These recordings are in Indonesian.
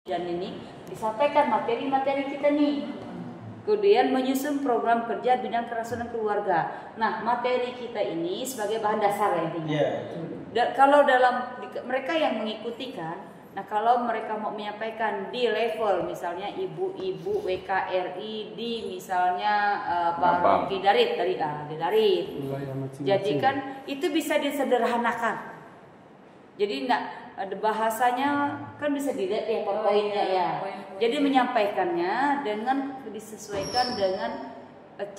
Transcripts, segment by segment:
Dan ini disampaikan materi-materi kita nih. Kemudian menyusun program kerja bidang kerasunan keluarga. Nah, materi kita ini sebagai bahan dasar ya intinya. Kalau dalam mereka yang mengikuti kan, nah kalau mereka mau menyampaikan di level misalnya ibu-ibu WKRI di misalnya Pak Darit. Jadi kan itu bisa disederhanakan. Jadi bahasanya kan bisa dilihat ya poin-poinnya ya. Jadi menyampaikannya dengan disesuaikan dengan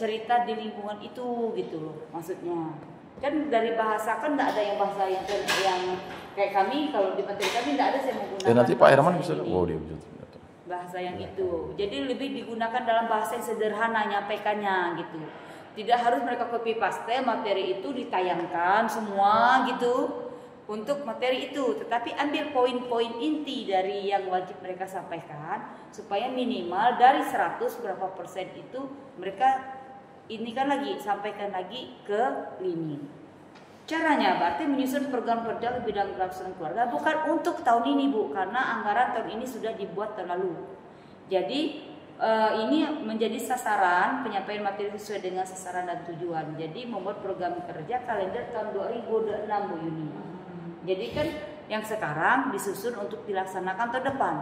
cerita di lingkungan itu gitu loh maksudnya. Kan dari bahasa kan nggak ada yang bahasa yang kayak kami kalau di materi kami nggak ada saya menggunakan. Nanti Pak Herman bisa bahasa yang itu. Jadi lebih digunakan dalam bahasa yang sederhana nyampaikannya gitu. Tidak harus mereka copy paste materi itu ditayangkan semua gitu. Untuk materi itu, tetapi ambil poin-poin inti dari yang wajib mereka sampaikan supaya minimal dari 100 berapa persen itu mereka ini kan lagi sampaikan lagi ke lini. Caranya berarti menyusun program kerja di bidang kerasunan keluarga bukan untuk tahun ini Bu, karena anggaran tahun ini sudah dibuat tahun lalu. Jadi ini menjadi sasaran penyampaian materi sesuai dengan sasaran dan tujuan. Jadi membuat program kerja kalender tahun 2026 Bu Yuni. Jadi kan yang sekarang disusun untuk dilaksanakan tahun depan.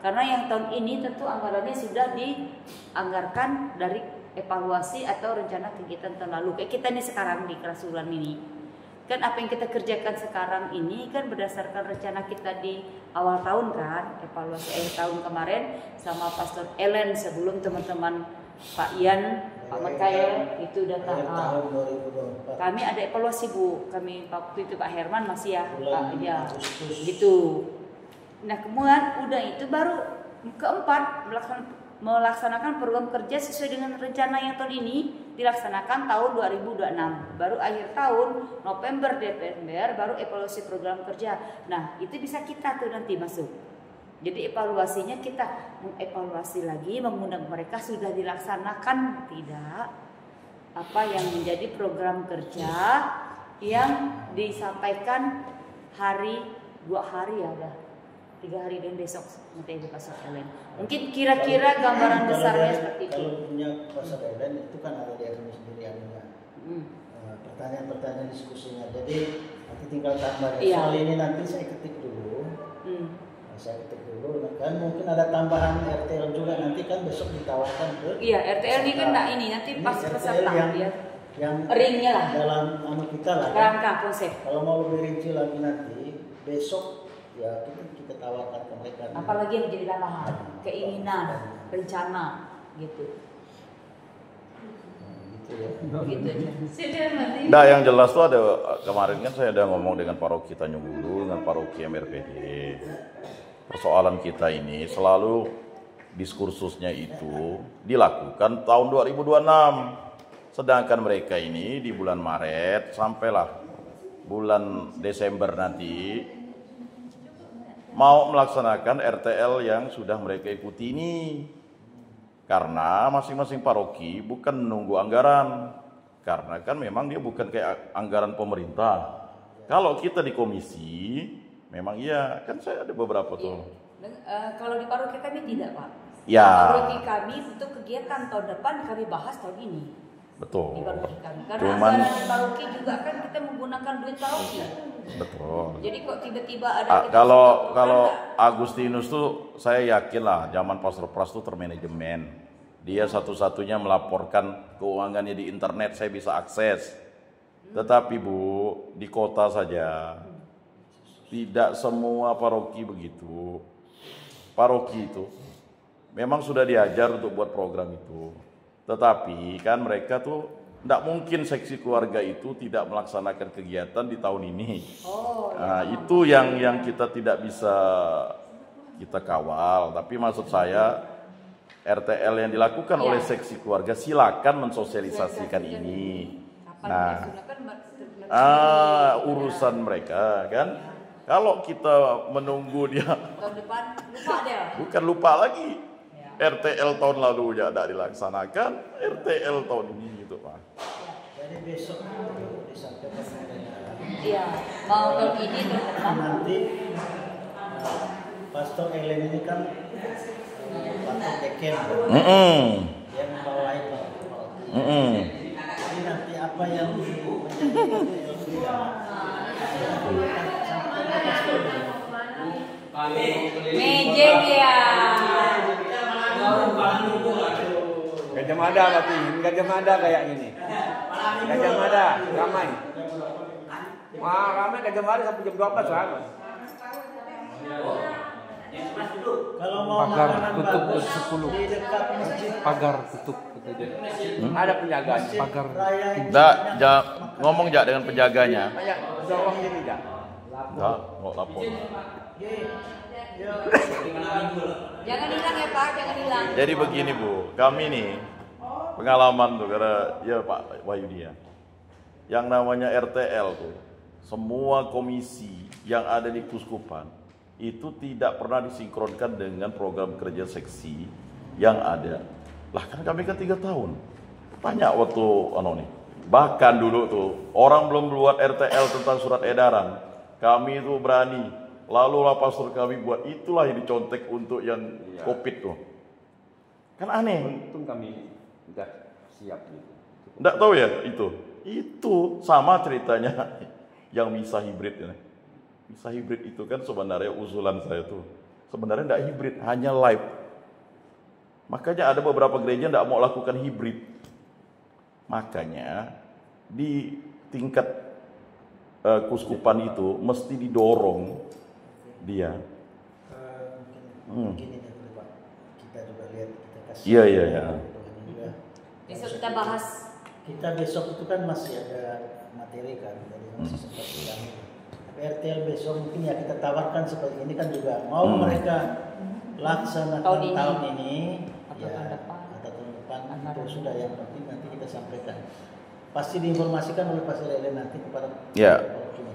Karena yang tahun ini tentu anggarannya sudah dianggarkan dari evaluasi atau rencana kegiatan tahun lalu. Kayak kita nih sekarang di kerasunan ini. Kan apa yang kita kerjakan sekarang ini kan berdasarkan rencana kita di awal tahun kan. Evaluasi akhir tahun kemarin sama Pastor Ellen sebelum teman-teman Pak Ian, Pak Mikael itu datang. Kami ada evaluasi Bu. Kami waktu itu Pak Herman masih ya, Pak ya, gitu. Nah kemudian udah itu baru keempat melaksanakan program kerja sesuai dengan rencana yang tahun ini dilaksanakan tahun 2026. Baru akhir tahun November Desember baru evaluasi program kerja. Nah itu bisa kita tuh nanti masuk. Jadi evaluasinya kita mengevaluasi lagi, mengundang mereka sudah dilaksanakan tidak apa yang menjadi program kerja yang disampaikan 2 hari ya udah 3 hari dan besok nanti Ibu Pastor Ellen. Mungkin kira-kira gambaran besarnya seperti itu. Kalau punya Pastor Ellen itu kan ada di akademi sendiri ada pertanyaan-pertanyaan diskusinya. Jadi nanti tinggal tambah. Soal ini nanti saya ketik dulu. Saya ketik dulu kan mungkin ada tambahan RTL juga nanti kan besok ditawarkan ke RTL ini kan ini nanti pas peserta yang ringnya lah dalam kita lah rangka konsep. Kalau mau lebih rinci lagi nanti besok ya kita tawarkan ke mereka. Apalagi yang menjadi tambahan keinginan rencana gitu. Nah yang jelas tuh ada kemarin kan saya ada ngomong dengan paroki Tanjung Hulu dengan paroki MRPD. Persoalan kita ini selalu diskursusnya itu dilakukan tahun 2026. Sedangkan mereka ini di bulan Maret sampailah bulan Desember nanti mau melaksanakan RTL yang sudah mereka ikuti ini. Karena masing-masing paroki bukan menunggu anggaran. Karena kan memang dia bukan kayak anggaran pemerintah. Kalau kita di komisi memang iya, kan saya ada beberapa tuh. Kalau di paroki kami tidak Pak. Ya. Paroki kami untuk kegiatan tahun depan kami bahas tahun ini. Betul. Di paroki kami. Karena anggaran di paroki juga kan kita menggunakan duit paroki. Betul. Jadi kok tiba-tiba ada kalau Agustinus tuh saya yakin lah zaman Pastor Pras tuh termanajemen. Dia satu-satunya melaporkan keuangannya di internet, saya bisa akses. Tetapi Bu, di kota saja tidak semua paroki begitu. Paroki itu memang sudah diajar untuk buat program itu. Tetapi kan mereka tuh tidak mungkin seksi keluarga itu tidak melaksanakan kegiatan di tahun ini. Nah, itu yang kita tidak bisa kita kawal. Tapi maksud saya RTL yang dilakukan oleh seksi keluarga silakan mensosialisasikan ini. Nah, urusan mereka kan. Kalau kita menunggu dia tahun depan lupa dia. Bukan lupa lagi. RTL tahun lalu ya tidak dilaksanakan, RTL tahun ini gitu Pak. Jadi besok disampaikan mau tahun ini nanti Pastor Ellen ini kan pastor deken, yang membawahi jadi nanti apa yang menjadi meja dia. Gajah Mada berarti, Gajah Mada kayak gini. Gajah Mada ramai. Wah, ramai Gajah Mada sampai jam 12 kan. kalau mau Pagar makanan tutup bagus jam 10. di dekat masjid Pagar tutup. Ada penjagaan. Pagar. raya ini Ngomong Jak dengan penjaganya. Banyak dorong ini enggak. Enggak, mau lapor. Jangan hilang ya Pak, jangan hilang. Jadi begini Bu, kami nih pengalaman tuh karena ya Pak Wahyudi ya. Yang namanya RTL tuh, semua komisi yang ada di Kuskupan itu tidak pernah disinkronkan dengan program kerja seksi yang ada. Lah kan kami kan 3 tahun. Banyak waktu nih. Bahkan dulu tuh orang belum buat RTL tentang surat edaran. Kami itu berani. Lalu lah pastor kami buat, itulah yang dicontek untuk yang Covid tuh. Kan aneh. Untung kami udah siap gitu. Enggak tahu ya itu. Itu sama ceritanya yang misa hibrid ya. Misa hibrid itu kan sebenarnya usulan saya tuh. Sebenarnya enggak hibrid, hanya live. Makanya ada beberapa gereja enggak mau lakukan hibrid. Makanya di tingkat kuskupan itu mesti didorong dia. mungkin ini dulu Pak, kita juga lihat, kita kasih Iya. Besok kita bahas. Kita besok itu kan masih ada materi kan, jadi masih seperti kami. Tapi RTL besok mungkin ya kita tawarkan seperti ini kan juga mau mereka laksanakan tahun ini atau tahun depan. atau tahun depan itu sudah, yang penting nanti kita sampaikan. Pasti diinformasikan oleh Pastor Ellen nanti kepada ini.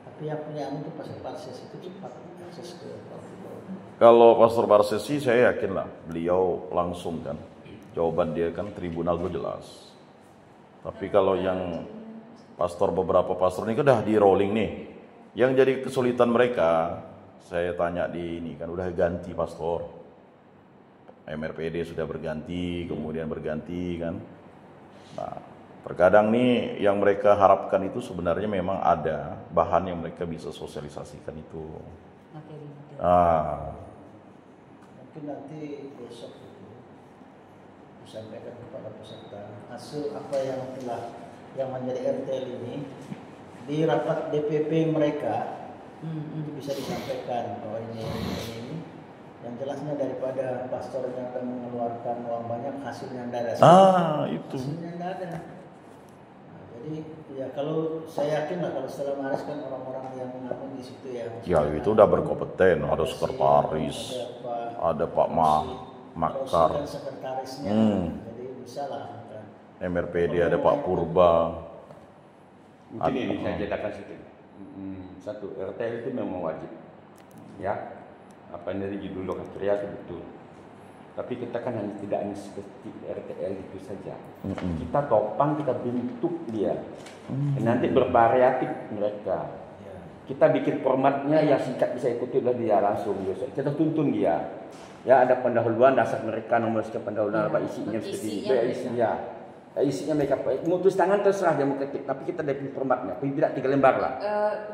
Tapi yang punya itu Pastor Barses itu cepat akses ke Kalau Pastor Barsesi saya yakin lah beliau langsung kan. Jawaban dia kan tribunal itu jelas. Tapi kalau yang beberapa pastor ini kan udah di rolling nih. Yang jadi kesulitan mereka, saya tanya di ini kan udah ganti pastor. MRPD sudah berganti, kemudian berganti kan. Nah, terkadang nih yang mereka harapkan itu sebenarnya memang ada bahan yang mereka bisa sosialisasikan itu. Mungkin nanti besok itu disampaikan kepada peserta hasil apa yang menjadi RTL ini di rapat DPP mereka itu bisa disampaikan bahwa ini yang jelasnya daripada pastor yang akan mengeluarkan uang banyak hasilnya tidak ada. Itu. Hasilnya tidak ada. Nah, jadi ya kalau saya yakin lah kalau setelah Maris kan orang-orang yang mengaku di situ ya. Ya itu udah berkompeten, ada sekretaris, ada Pak Makar, sekretarisnya, jadi bisa lah. MRPD ada Pak Purba. Mungkin ini saya ceritakan sedikit. Satu, RTL itu memang wajib. Ya, apa yang dari judul Lokatria itu betul. Tapi kita kan tidak hanya seperti RTL itu saja. Kita topang, kita bentuk dia. Nanti bervariatif mereka. Kita bikin formatnya yang singkat bisa ikuti oleh dia langsung. Kita tuntun dia. Ya, ada pendahuluan dasar mereka, nomor sekian pendahuluan apa isinya seperti ini. Isinya mereka mutus tangan terserah dia mau ketik, tapi kita bikin formatnya. Tidak 3 lembar lah.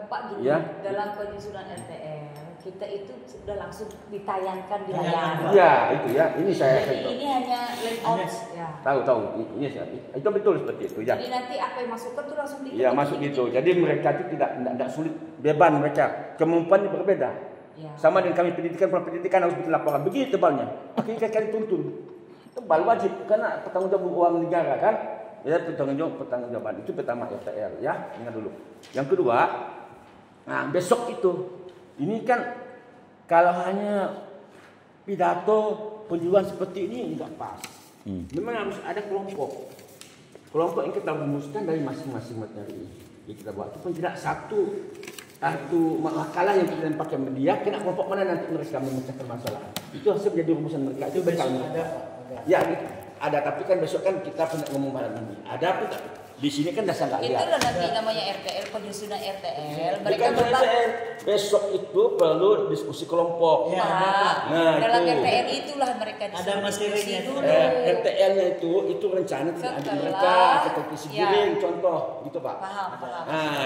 Pak gini, dalam penyusunan RTL kita itu sudah langsung ditayangkan di layar. Iya, itu ya. Ini saya. Jadi ini hanya layout ya. Tahu. Ini itu betul seperti itu ya. Jadi nanti apa yang masukkan tuh langsung Iya, masuk gitu. Jadi mereka itu tidak sulit, beban mereka. Kemampuannya berbeda. Ya. Sama dengan kami pendidikan harus bikin laporan begitu tebalnya. Akhirnya kalian tuntun. Tebal wajib karena pertanggungjawab uang negara kan. Ya, pertanggungjawaban itu pertama RTL ya. Ingat dulu. Yang kedua, nah besok itu ini kan kalau hanya pidato penjualan seperti ini tidak pas. Memang harus ada kelompok yang kita rumuskan dari masing-masing materi yang kita buat. Itu pun tidak satu makalah yang kita pakai media, kena kelompok mana nanti mereka memecahkan masalah. Itu harus menjadi rumusan mereka. Itu bekal mereka. Ya, ada. Tapi kan besok kan kita punya ngomong malam ini. Ada pun Di sini kan dasar nggak lihat. Itulah nanti namanya RTL, penyusunan RTL. Mereka Bukan RTL. Besok itu perlu diskusi kelompok. Ya, Nah, dalam itu. RTL itulah mereka Ada materinya dulu. RTL-nya itu rencana tidak ada Setelah- mereka ketelevisi ya. giring contoh gitu Pak. Paham.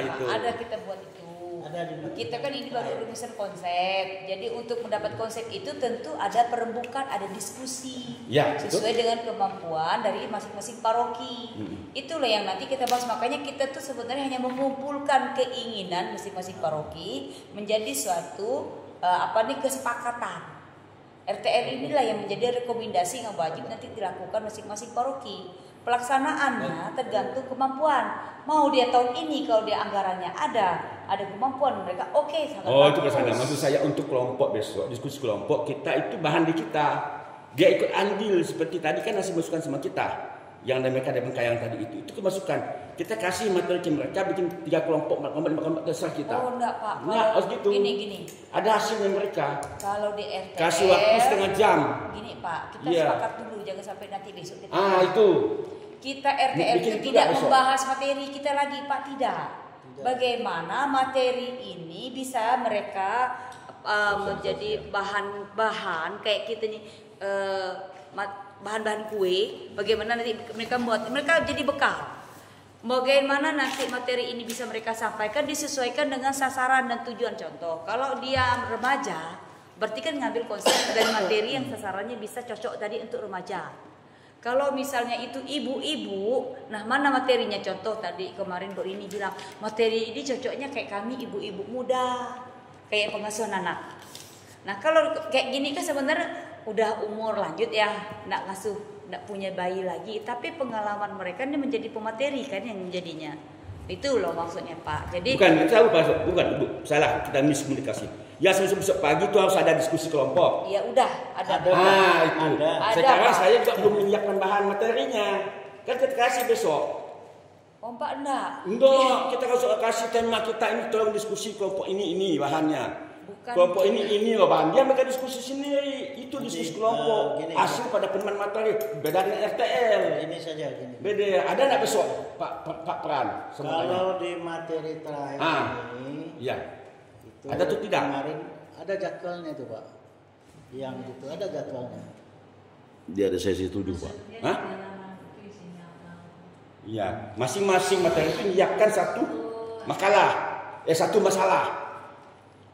Itu. Ada kita buat itu. Ada di mana? Kita kan ini baru rumusan konsep. Jadi untuk mendapat konsep itu tentu ada perembukan, ada diskusi. Ya, sesuai dengan kemampuan dari masing-masing paroki. Itulah yang nanti kita bahas. Makanya kita tuh sebenarnya hanya mengumpulkan keinginan masing-masing paroki menjadi suatu kesepakatan. RTL inilah yang menjadi rekomendasi yang wajib nanti dilakukan masing-masing paroki. Pelaksanaannya tergantung kemampuan. Mau dia tahun ini kalau dia anggarannya ada kemampuan mereka, oke, sangat Oh, itu bagus. kesana. Maksud saya untuk kelompok besok, diskusi kelompok kita itu bahan di kita. Dia ikut andil seperti tadi kan ngasih masukan sama kita. Yang mereka ada yang tadi itu kemasukan. Kita kasih materi ke mereka bikin 3 kelompok dasar kita. Oh enggak Pak. Nah, harus gitu. Gini. Ada hasilnya mereka. Kalau di RTL Kasih waktu setengah jam. Gini Pak, kita Iya. sepakat dulu jangan sampai nanti besok kita. Itu. Kita RTL Bikin itu itu tidak besok. membahas materi kita lagi Pak, tidak. Bagaimana materi ini bisa mereka menjadi bahan-bahan kayak kita nih bahan-bahan kue. Bagaimana nanti mereka jadi bekal. Bagaimana nanti materi ini bisa mereka sampaikan disesuaikan dengan sasaran dan tujuan. Contoh, kalau dia remaja, berarti kan ngambil konsep dan materi yang sasarannya bisa cocok tadi untuk remaja. Kalau misalnya itu ibu-ibu, nah mana materinya? Contoh tadi kemarin Bu Rini bilang, materi ini cocoknya kayak kami ibu-ibu muda, kayak pengasuhan anak. Nah kalau kayak gini kan sebenarnya udah umur lanjut ya, nggak ngasuh, nggak punya bayi lagi, tapi pengalaman mereka ini menjadi pemateri kan yang menjadinya. Itu loh maksudnya Pak. Jadi Bukan, bukan Bu, salah kita miskomunikasi. Ya besok pagi itu harus ada diskusi kelompok. ya udah ada. Itu. Ada, Sekarang Pak. saya juga belum menyiapkan bahan materinya. Kan kita kasih besok. Oh Pak enggak. Enggak, kita kasih tema kita ini tolong diskusi kelompok ini bahannya. Bukan. Kelompok ini loh bahan. Dia mereka diskusi sendiri. Itu diskusi kelompok. gini. Hasil pada peneman materi. Beda dengan RTL. Ini saja gini. Beda. Ada nggak besok Pak Peran? Kalau di materi terakhir ini, Iya. itu Ada tuh tidak? Kemarin ada jadwalnya tuh Pak. Yang itu ada jadwalnya. Dia ada sesi 7 Pak. Hah? Iya. Masing-masing materi itu menyiapkan satu masalah.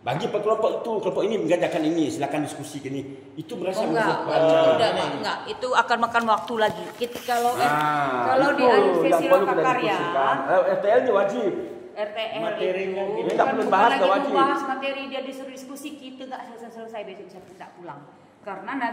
Bagi kelompok itu, kelompok ini mengerjakan ini, silakan diskusi gini. Itu merasa Enggak, enggak. Itu akan makan waktu lagi. Kalau di sesi lokakarya, RTL-nya wajib. RTL Materinya itu gitu. Nggak perlu bahas, lagi nggak wajib. membahas materi dia disuruh diskusi, kita nggak selesai besok bisa pulang karena nanti